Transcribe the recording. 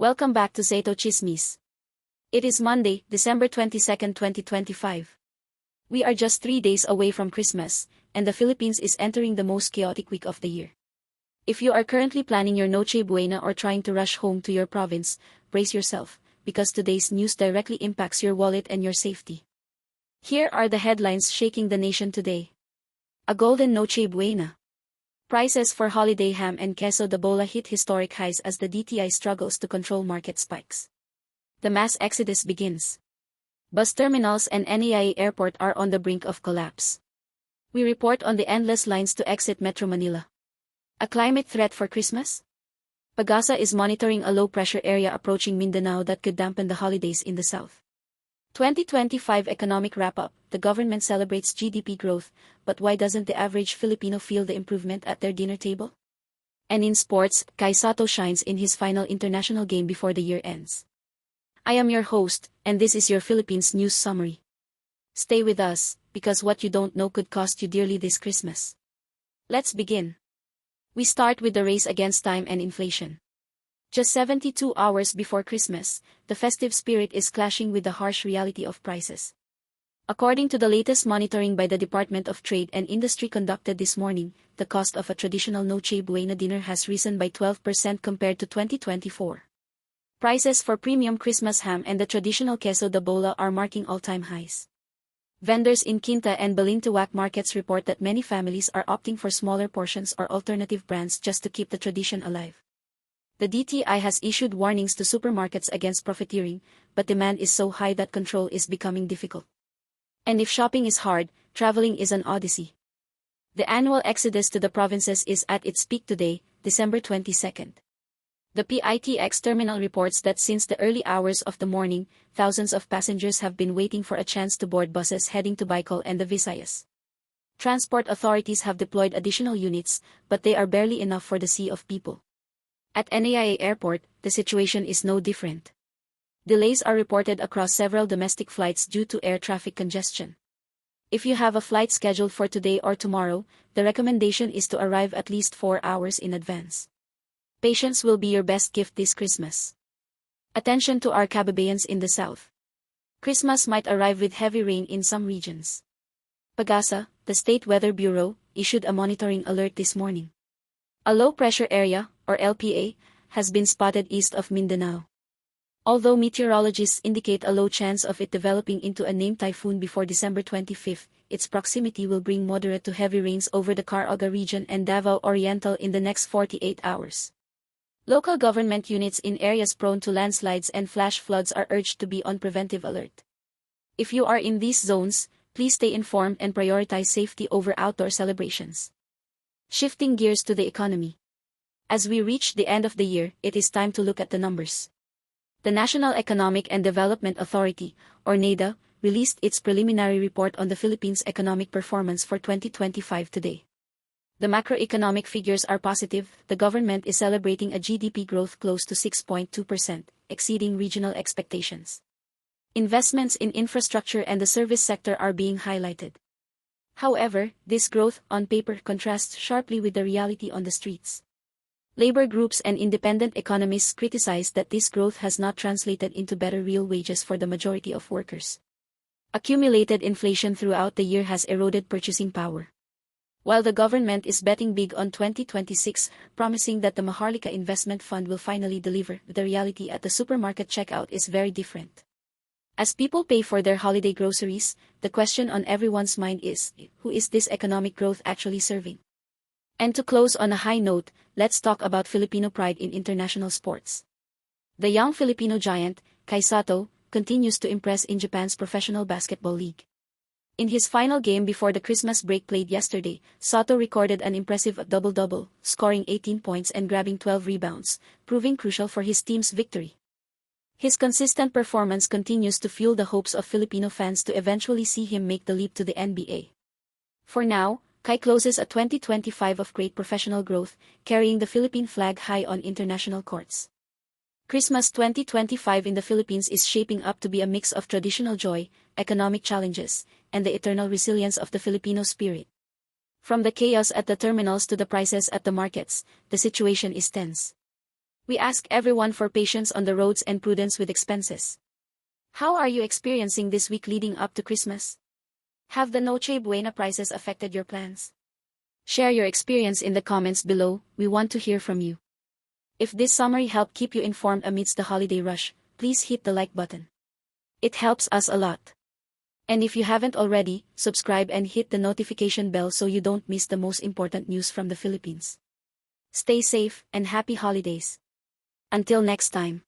Welcome back to Saito Chismis. It is Monday, December 22, 2025. We are just 3 days away from Christmas, and the Philippines is entering the most chaotic week of the year. If you are currently planning your Noche Buena or trying to rush home to your province, brace yourself, because today's news directly impacts your wallet and your safety. Here are the headlines shaking the nation today. A golden Noche Buena. Prices for holiday ham and queso de bola hit historic highs as the DTI struggles to control market spikes. The mass exodus begins. Bus terminals and NAIA airport are on the brink of collapse. We report on the endless lines to exit Metro Manila. A climate threat for Christmas? PAGASA is monitoring a low-pressure area approaching Mindanao that could dampen the holidays in the south. 2025 economic wrap-up. The government celebrates GDP growth, but why doesn't the average Filipino feel the improvement at their dinner table? And in sports, Kai Sotto shines in his final international game before the year ends. I am your host, and this is your Philippines News Summary. Stay with us, because what you don't know could cost you dearly this Christmas. Let's begin. We start with the race against time and inflation. Just 72 hours before Christmas, the festive spirit is clashing with the harsh reality of prices. According to the latest monitoring by the Department of Trade and Industry conducted this morning, the cost of a traditional Noche Buena dinner has risen by 12% compared to 2024. Prices for premium Christmas ham and the traditional queso de bola are marking all-time highs. Vendors in Quinta and Balintawak markets report that many families are opting for smaller portions or alternative brands just to keep the tradition alive. The DTI has issued warnings to supermarkets against profiteering, but demand is so high that control is becoming difficult. And if shopping is hard, traveling is an odyssey. The annual exodus to the provinces is at its peak today, December 22nd. The PITX terminal reports that since the early hours of the morning, thousands of passengers have been waiting for a chance to board buses heading to Bicol and the Visayas. Transport authorities have deployed additional units, but they are barely enough for the sea of people. At NAIA Airport, the situation is no different. Delays are reported across several domestic flights due to air traffic congestion. If you have a flight scheduled for today or tomorrow, the recommendation is to arrive at least 4 hours in advance. Patience will be your best gift this Christmas. Attention to our kababayans in the south. Christmas might arrive with heavy rain in some regions. PAGASA, the State Weather Bureau, issued a monitoring alert this morning. A low-pressure area, or LPA, has been spotted east of Mindanao. Although meteorologists indicate a low chance of it developing into a named typhoon before December 25, its proximity will bring moderate to heavy rains over the Caraga region and Davao Oriental in the next 48 hours. Local government units in areas prone to landslides and flash floods are urged to be on preventive alert. If you are in these zones, please stay informed and prioritize safety over outdoor celebrations. Shifting gears to the economy. As we reach the end of the year, it is time to look at the numbers. The National Economic and Development Authority, or NAIA, released its preliminary report on the Philippines' economic performance for 2025 today. The macroeconomic figures are positive. The government is celebrating a GDP growth close to 6.2%, exceeding regional expectations. Investments in infrastructure and the service sector are being highlighted. However, this growth on paper contrasts sharply with the reality on the streets. Labor groups and independent economists criticize that this growth has not translated into better real wages for the majority of workers. Accumulated inflation throughout the year has eroded purchasing power. While the government is betting big on 2026, promising that the Maharlika investment fund will finally deliver, the reality at the supermarket checkout is very different. As people pay for their holiday groceries, the question on everyone's mind is, who is this economic growth actually serving? And to close on a high note, let's talk about Filipino pride in international sports. The young Filipino giant, Kai Sotto, continues to impress in Japan's professional basketball league. In his final game before the Christmas break played yesterday, Sotto recorded an impressive double-double, scoring 18 points and grabbing 12 rebounds, proving crucial for his team's victory. His consistent performance continues to fuel the hopes of Filipino fans to eventually see him make the leap to the NBA. For now, Kai closes a 2025 of great professional growth, carrying the Philippine flag high on international courts. Christmas 2025 in the Philippines is shaping up to be a mix of traditional joy, economic challenges, and the eternal resilience of the Filipino spirit. From the chaos at the terminals to the prices at the markets, the situation is tense. We ask everyone for patience on the roads and prudence with expenses. How are you experiencing this week leading up to Christmas? Have the Noche Buena prices affected your plans? Share your experience in the comments below, we want to hear from you. If this summary helped keep you informed amidst the holiday rush, please hit the like button. It helps us a lot. And if you haven't already, subscribe and hit the notification bell so you don't miss the most important news from the Philippines. Stay safe and happy holidays. Until next time.